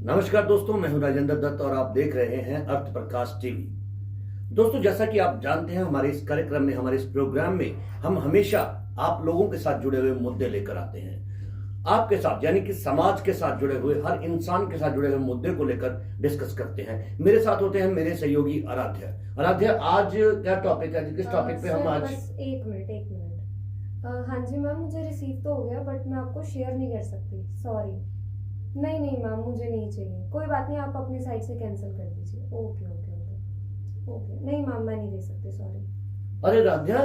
नमस्कार दोस्तों, मैं हूं राजेंद्र दत्त और आप देख रहे हैं अर्थ प्रकाश टीवी। दोस्तों, जैसा कि आप जानते हैं, हमारे इस कार्यक्रम में, हमारे इस प्रोग्राम में हम हमेशा आप लोगों के साथ जुड़े हुए मुद्दे लेकर आते हैं। आपके साथ यानी कि समाज के साथ जुड़े हुए, हर इंसान के साथ जुड़े हुए मुद्दे को लेकर डिस्कस करते हैं। मेरे साथ होते हैं मेरे सहयोगी आराध्या। आज क्या टॉपिक है? किस टॉपिक पे हम आज? बस एक मिनट। हाँ जी मैम, मुझे रिसीव तो हो गया बट मैं आपको शेयर नहीं कर सकती, सॉरी। नहीं नहीं मैम, मुझे नहीं चाहिए। कोई बात नहीं, आप अपनी साइड से कैंसिल कर दीजिए। Okay okay okay okay. नहीं मैम, मैं नहीं दे सकती, सॉरी। अरे राध्या,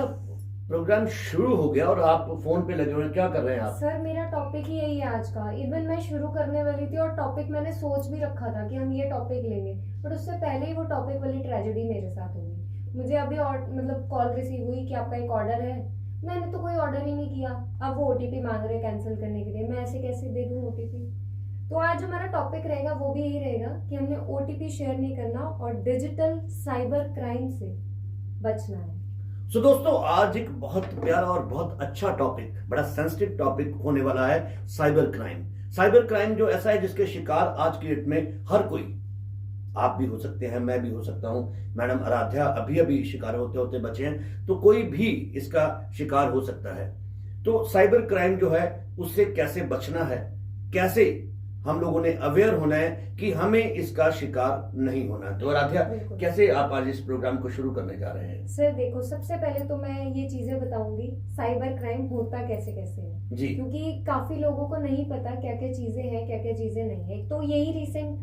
प्रोग्राम शुरू हो गया और आप फोन पे लगे हुए हैं, क्या कर रहे हैं आप? सर, मेरा टॉपिक ही यही है आज का। इवन मैं शुरू करने वाली थी और टॉपिक मैंने सोच भी रखा था कि हम ये टॉपिक लेंगे, बट उससे पहले ही वो टॉपिक वाली ट्रेजेडी मेरे साथ हो गई। मुझे अभी मतलब कॉल रिसीव हुई कि आपका एक ऑर्डर है। मैंने तो कोई ऑर्डर ही नहीं किया। अब वो ओटीपी मांग रहे हैं कैंसिल करने के लिए। मैं ऐसे कैसे दे दूं ओटीपी? तो आज हमारा टॉपिक रहेगा वो भी यही रहेगा कि हमने ओटीपी शेयर नहीं करना और डिजिटल साइबर क्राइम से बचना है। दोस्तों, आज एक बहुत प्यारा और बहुत अच्छा टॉपिक, बड़ा सेंसिटिव टॉपिक होने वाला है, साइबर क्राइम। साइबर क्राइम जो ऐसा है जिसके शिकार आज की डेट में हर कोई, आप भी हो सकते हैं, मैं भी हो सकता हूं, मैडम आराध्या अभी अभी शिकार होते होते बचे हैं, तो कोई भी इसका शिकार हो सकता है। तो साइबर क्राइम जो है उससे कैसे बचना है, कैसे हम लोगों ने अवेयर होना है कि हमें इसका शिकार नहीं होना। तो आराध्या, कैसे आप आज इस प्रोग्राम को शुरू करने जा रहे हैं? सर देखो, सबसे पहले तो मैं ये चीजें बताऊंगी साइबर क्राइम होता कैसे कैसे है जी। क्योंकि काफी लोगों को नहीं पता क्या क्या चीजें हैं, क्या क्या चीजें नहीं है। तो यही रिसेंट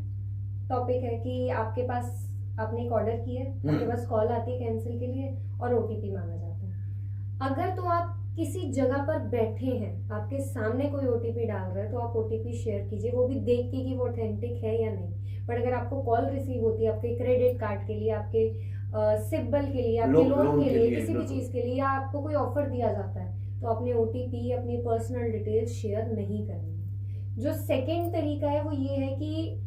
टॉपिक है कि आपके पास, आपने एक ऑर्डर किया है, आपके पास कॉल आती है कैंसिल के लिए और ओटीपी मांगा जाता है। अगर तो आप किसी जगह पर बैठे हैं, आपके सामने कोई ओटीपी डाल रहा है, तो आप ओटीपी शेयर कीजिए, वो भी देख के कि वो ऑथेंटिक है या नहीं। बट अगर आपको कॉल रिसीव होती है आपके क्रेडिट कार्ड के लिए, आपके सिबिल के लिए, आपके लोन के लिए, किसी भी चीज के लिए, या आपको कोई ऑफर दिया जाता है, तो अपने ओटीपी, अपनी पर्सनल डिटेल्स शेयर नहीं करनी। जो सेकेंड तरीका है वो ये है कि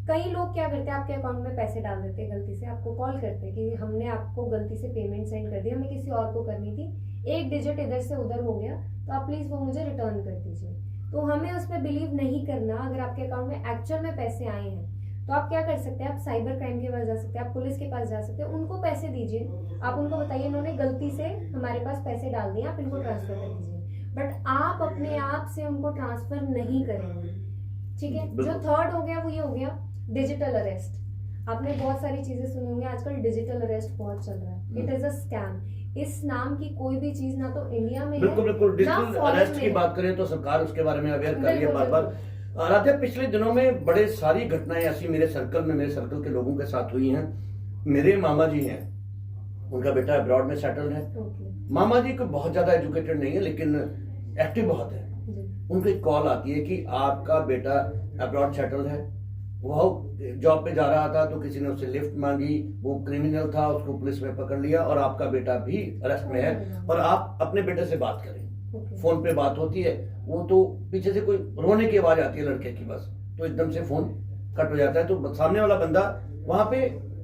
कई लोग क्या करते हैं, आपके अकाउंट में पैसे डाल देते हैं गलती से, आपको कॉल करते हैं कि हमने आपको गलती से पेमेंट सेंड कर दी, हमें किसी और को करनी थी, एक डिजिट इधर से उधर हो गया, तो आप प्लीज वो मुझे रिटर्न कर दीजिए। तो हमें उस पर बिलीव नहीं करना। अगर आपके अकाउंट में एक्चुअल में पैसे आए हैं तो आप क्या कर सकते हैं, आप साइबर क्राइम के पास जा सकते हैं, आप पुलिस के पास जा सकते हैं, उनको पैसे दीजिए। आप उनको बताइए इन्होंने गलती से हमारे पास पैसे डाल दिए, आप इनको ट्रांसफर कर दीजिए। बट आप अपने आप से उनको ट्रांसफर नहीं करेंगे, ठीक है। जो थर्ड हो गया वो ये हो गया डिजिटल अरेस्ट। आपने बहुत सारी चीजें सुनी होंगी, आजकल डिजिटल अरेस्ट बहुत चल रहा है। It is a scam. इस नाम की कोई भी चीज ना तो इंडिया में बिल्कुल बिल्कुल। डिजिटल अरेस्ट की बात करें तो सरकार उसके बारे में अवेयर कर रही है बार बार। आराध्या, पिछले दिनों में बड़े सारी घटनाएं ऐसी मेरे सर्कल में, मेरे सर्कल के लोगों के साथ हुई हैं। मेरे मामा जी हैं, उनका बेटा अब्रॉड में सेटल्ड है। मामा जी को बहुत ज्यादा एजुकेटेड नहीं है लेकिन एक्टिव बहुत है। उनको एक कॉल आती है कि आपका बेटा अब्रॉड सेटल्ड है, वो जॉब पे जा रहा था तो किसी ने उससे लिफ्ट मांगी, वो क्रिमिनल था, उसको पुलिस में पकड़ लिया और आपका बेटा भी अरेस्ट में है और आप अपने बेटे से बात करें। फोन पे बात होती है, वो तो पीछे से कोई रोने की आवाज आती है लड़के की, बस तो एकदम से फोन कट हो जाता है। तो सामने वाला बंदा वहां पे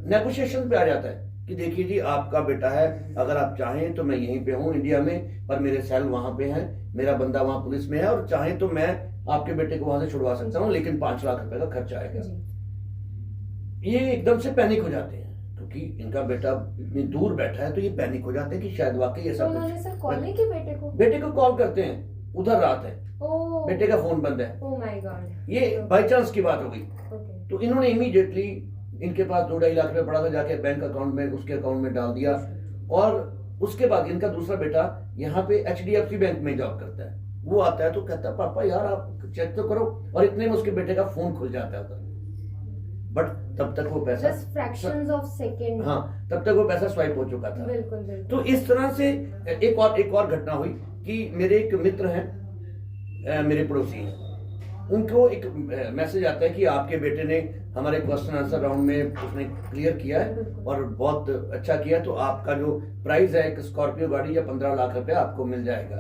नेगोशिएशन पे आ जाता है कि देखिए जी, आपका बेटा है, अगर आप चाहें तो मैं यहीं पे हूँ इंडिया में, पर मेरे सेल वहां पे हैं, मेरा बंदा वहां पुलिस में है, और चाहें तो मैं आपके बेटे को वहां से छुड़वा सकता हूँ, लेकिन 5 लाख रुपए का खर्चा आएगा। ये एकदम से पैनिक हो जाते हैं क्योंकि इनका बेटा इतनी दूर बैठा है, तो ये पैनिक हो जाते हैं कि शायद वाकई ऐसा तो उन्होंने सर कॉल नहीं की बेटे को कॉल करते हैं, उधर रात है, बेटे का फोन बंद है। ओह माय गॉड, ये बाई चांस की बात हो गई। तो इन्होंने इमीडिएटली, इनके पास 2-2.5 लाख रुपए पड़ा था, जाके बैंक अकाउंट में, उसके अकाउंट में डाल दिया। और उसके बाद इनका दूसरा बेटा यहाँ पे HDFC बैंक में जॉब करता है। वो आता है तो कहता है, पापा यार आप चेक तो करो, और इतने में उसके बेटे का फोन खुल जाता है। बट तब तक वो पैसा, फ्रैक्शंस ऑफ सेकंड, हाँ, तब तक वो पैसा स्वाइप हो चुका था। बिल्कुल बिल्कुल। तो इस तरह से एक और घटना हुई कि मेरे एक मित्र हैं, मेरे पड़ोसी हैं, उनको एक मैसेज आता है कि आपके बेटे ने हमारे क्वेश्चन आंसर राउंड में उसने क्लियर किया है और बहुत अच्छा किया, तो आपका जो प्राइस है एक स्कॉर्पियो गाड़ी या 15 लाख रुपए आपको मिल जाएगा।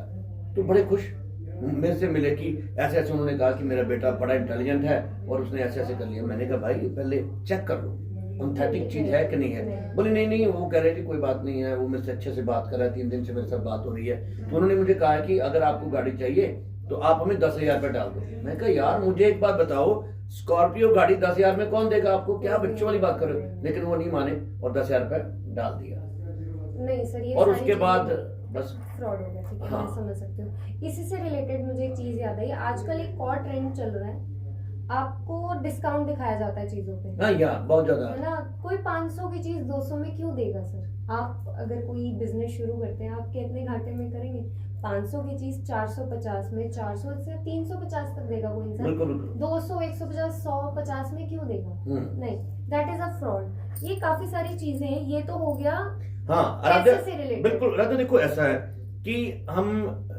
तो बड़े खुश मेरे से मिले कि ऐसे ऐसे उन्होंने कहा कि मेरा बेटा बड़ा इंटेलिजेंट है और उसने ऐसे ऐसे कर लिया। मैंने कहा भाई पहले चेक कर लो ऑथेंटिक चीज है कि नहीं है। बोले नहीं नहीं, वो कह रहे कि कोई बात नहीं है, वो मेरे से अच्छे से बात कर रहा है, 3 दिन से मेरे साथ बात हो रही है। तो उन्होंने मुझे कहा कि अगर आपको गाड़ी चाहिए तो आप हमें 10,000 रुपये डाल दो। मैं कहा यार मुझे एक बात बताओ, स्कॉर्पियो गाड़ी 10,000 में कौन देगा आपको, क्या बच्चों वाली बात कर रहे हो। लेकिन वो नहीं माने और 10,000 रुपये डाल दिया। नहीं सर, ये और उसके बाद बस फ्रॉड हो गया। ठीक है, हाँ। मैं समझ सकती हूँ। इसी से रिलेटेड मुझे एक चीज याद आई। आजकल एक और ट्रेंड चल रहा है, आपको डिस्काउंट दिखाया जाता है चीजों पे। हाँ यार बहुत ज्यादा है ना। कोई 500 की चीज 200 में क्यों देगा सर। आप अगर कोई बिजनेस शुरू करते हैं, आप कितने घाटे में करेंगे। 500 की चीज 450 में, 400 से 350 तक देगा कोई इंसान। बिल्कुल बिल्कुल 200, 150, 150 में क्यों देगा। नहीं, दैट इज अ फ्रॉड। ये काफी सारी चीजें हैं। ये तो हो गया हाँ पैसे आराध्या, से रिलेटेड। बिल्कुल आराध्या, देखो ऐसा है कि हम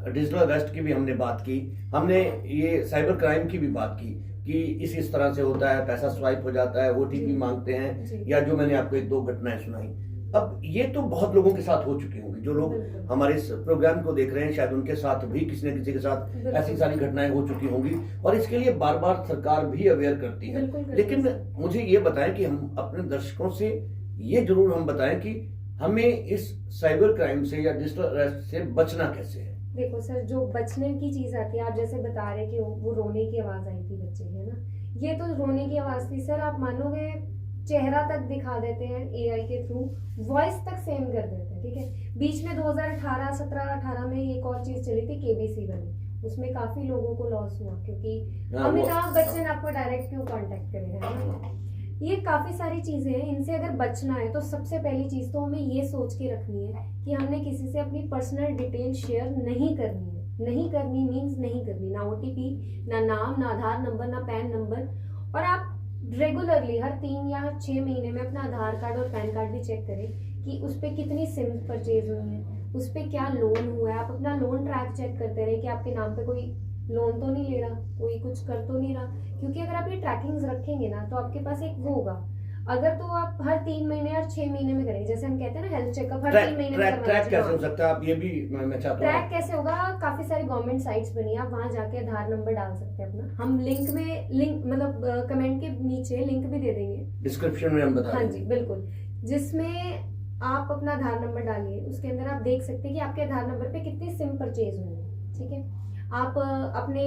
डिजिटल अरेस्ट की भी हमने बात की, हमने ये साइबर क्राइम की भी बात की कि इस तरह से होता है, पैसा स्वाइप हो जाता है, ओटीपी जी। मांगते हैं, जी। या जो मैंने आपको 1-2 घटनाएं सुनाई। अब ये तो बहुत लोगों के साथ हो चुकी होंगी, जो लोग बिल्कुल। हमारे इस प्रोग्राम को देख रहे हैं शायद उनके साथ भी किसी न किसी के साथ बिल्कुल। ऐसी सारी घटनाएं हो चुकी होंगी, और इसके लिए बार बार सरकार भी अवेयर करती है। बिल्कुल करती लेकिन है। मुझे ये बताएं कि हम अपने दर्शकों से ये जरूर हम बताएं कि हमें इस साइबर क्राइम से या डिजिटल अरेस्ट से बचना कैसे है। देखो सर, जो बचने की चीज आती है, आप जैसे बता रहे कि वो रोने की आवाज आई थी बच्चे की, है ना। ये तो रोने की आवाज थी सर। आप मानोगे, चेहरा तक दिखा देते हैं एआई के थ्रू, वॉइस तक सेम कर देते हैं। ठीक है, बीच में 2018, 17-18 में एक और चीज चली थी, केबीसी वाली। उसमें काफी लोगों को लॉस हुआ, क्योंकि अमिताभ बच्चन आपको डायरेक्ट क्यों कांटेक्ट करेगा, है ना। ये काफी सारी चीजें हैं। इनसे अगर बचना है तो सबसे पहली चीज तो हमें ये सोच के रखनी है कि हमने किसी से अपनी पर्सनल डिटेल शेयर नहीं करनी है। नहीं करनी मीन्स नहीं करनी, ना ओटीपी, ना नाम, ना आधार नंबर, ना पैन नंबर। और आप रेगुलरली हर 3 या 6 महीने में अपना आधार कार्ड और पैन कार्ड भी चेक करें कि उस पर कितनी सिम परचेज हुई है, उस पर क्या लोन हुआ है। आप अपना लोन ट्रैक चेक करते रहे कि आपके नाम पे कोई लोन तो नहीं ले रहा, कोई कुछ कर तो नहीं रहा। क्योंकि अगर आप ये ट्रैकिंग्स रखेंगे ना, तो आपके पास एक वो होगा। अगर तो आप हर 3 महीने और 6 महीने में करेंगे, जैसे हम कहते हैं ना हेल्थ चेकअप हर 3 महीने में करवाना ट्रैक कैसे चाहिए। हो सकता है, आप ये भी मैं चाहता हूँ। ट्रैक कैसे होगा, काफी सारी गवर्नमेंट साइट्स बनी है, आप वहां जाके आधार नंबर डाल सकते हैं अपना। हम लिंक मतलब कमेंट के नीचे लिंक भी दे देंगे, डिस्क्रिप्शन में हम बता हाँ देंगे। जी बिल्कुल, जिसमें आप अपना आधार नंबर डालिए। उसके अंदर आप देख सकते हैं कि आपके आधार नंबर पे कितनी सिम परचेज हुई है। ठीक है, आप अपने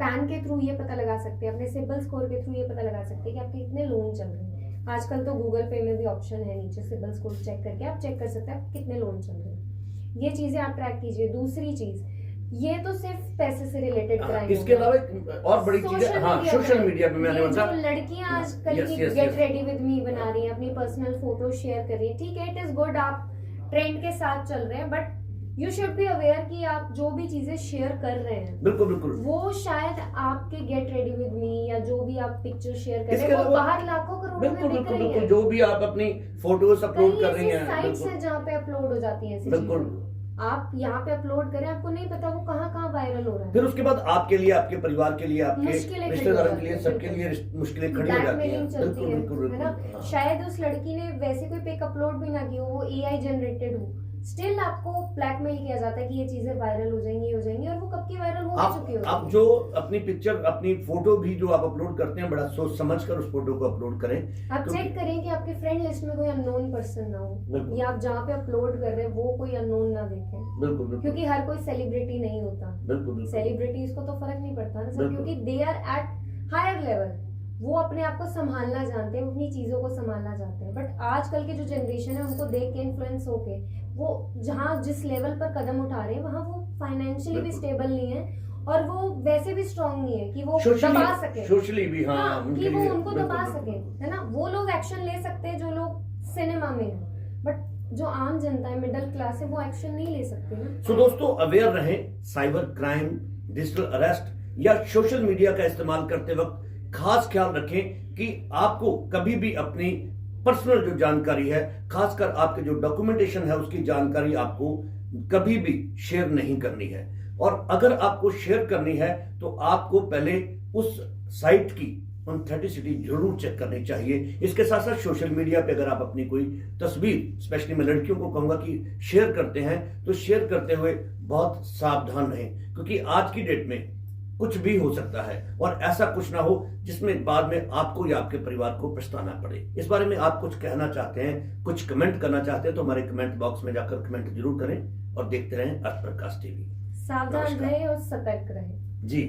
पैन के थ्रू ये पता लगा सकते हैं, अपने सिबिल स्कोर के थ्रू ये पता लगा सकते हैं कि आपके कितने लोन चल रहे हैं। आजकल तो गूगल पे में भी ऑप्शन है, नीचे सिबिल स्कोर चेक करके आप चेक कर सकते हैं आप कितने लोन चल रहे हैं। ये चीजें आप ट्रैक कीजिए। दूसरी चीज, ये तो सिर्फ पैसे से रिलेटेड क्राइम। इसके अलावा एक और बड़ी चीज है, हाँ सोशल मीडिया पे मैंने जो बताया, लड़कियां आजकल Yes, की yes, get yes. Ready with me बना रही हैं, अपनी पर्सनल फोटो शेयर कर रही है। ठीक है, इट इज गुड, आप ट्रेंड के साथ चल रहे हैं, but you should be aware कि आप जो भी चीजें शेयर कर रहे हैं, बिल्कुल बिल्कुल, वो शायद आपके गेट रेडी विद मी या जो भी आप पिक्चर शेयर कर रहे इसके हैं, वो अलावा- बाहर लाखों करोड़ों में बिल्कुल बिक बिल्कुल रही बिल्कुल, है। जो भी आप अपनी फोटोज अपलोड कर रही कई हैं, साइट्स बिल्कुल हैं जहाँ पे अपलोड हो जाती हैं ऐसी बिल्कुल। चीजें। आप यहाँ पे अपलोड करें, आपको नहीं पता वो कहाँ वायरल हो रहा है। फिर उसके बाद आपके लिए, आपके परिवार के लिए, आपके मुश्किलें खड़ी रिश्तेदारों हो के लिए, जाती हैं, सबके लिए मुश्किलें खड़ी हो जाती हैं। ब्लैकमेलिंग चलती बिल्कुल है, बिल्कुल है ना। बिल्कुल, हाँ। शायद उस लड़की ने वैसे कोई पिक अपलोड भी ना की हो, वो एआई जनरेटेड हो, स्टिल आपको ब्लैकमेल किया जाता है कि ये चीजें वायरल हो जाएंगी, ये हो जाएंगी, और वो कब की वायरल हो चुकी होती आप है। जो अपनी पिक्चर, अपनी फोटो भी जो आप अपलोड करते हैं, बड़ा सोच समझ कर उस फोटो को अपलोड करें। आप क्योंकि- चेक करें कि आपके फ्रेंड लिस्ट में कोई अननोन पर्सन ना हो, बिल्कुल। या आप जहाँ पे अपलोड कर रहे हैं वो कोई अननोन ना देखें, बिल्कुल बिल्कुल क्योंकि हर कोई सेलिब्रिटी नहीं होता। बिल्कुल बिल्कुल, सेलिब्रिटीज को तो फर्क नहीं पड़ता ना सर, बिल्कुल। क्योंकि they are at higher level, वो अपने आप को संभालना जानते हैं, अपनी चीजों को संभालना चाहते हैं। बट आजकल की जो जनरेशन है, उनको देख के इन्फ्लुएंस होके वो जहाँ जिस लेवल पर कदम उठा रहे हैं, वहाँ वो फाइनेंशियली भी बिल्कुल। स्टेबल नहीं है, और वो वैसे भी स्ट्रांग नहीं है कि वो दबा सके, सोशली भी, हाँ, हाँ, उनके कि वो लिए उनको बिल्कुल, दबा बिल्कुल, सके, बिल्कुल। है ना। वो लोग एक्शन ले सकते हैं जो लोग सिनेमा में हैं, बट जो आम जनता है, मिडिल क्लास है, वो एक्शन नहीं ले सकते ना। सो दोस्तों, अवेयर रहें साइबर क्राइम, डिजिटल अरेस्ट या सोशल मीडिया का इस्तेमाल करते वक्त खास ख्याल रखें कि आपको कभी भी अपनी पर्सनल जो जानकारी है, खासकर आपके जो डॉक्यूमेंटेशन है, उसकी जानकारी आपको कभी भी शेयर नहीं करनी है। और अगर आपको शेयर करनी है तो आपको पहले उस साइट की ऑथेंटिसिटी जरूर चेक करनी चाहिए। इसके साथ साथ सोशल मीडिया पे अगर आप अपनी कोई तस्वीर, स्पेशली मैं लड़कियों को कहूंगा कि शेयर करते हैं, तो शेयर करते हुए बहुत सावधान रहें, क्योंकि आज की डेट में कुछ भी हो सकता है, और ऐसा कुछ ना हो जिसमें बाद में आपको या आपके परिवार को पछताना पड़े। इस बारे में आप कुछ कहना चाहते हैं, कुछ कमेंट करना चाहते हैं, तो हमारे कमेंट बॉक्स में जाकर कमेंट जरूर करें और देखते रहें अर्थ प्रकाश टीवी। सावधान नमस्कार। रहे और सतर्क रहे। जी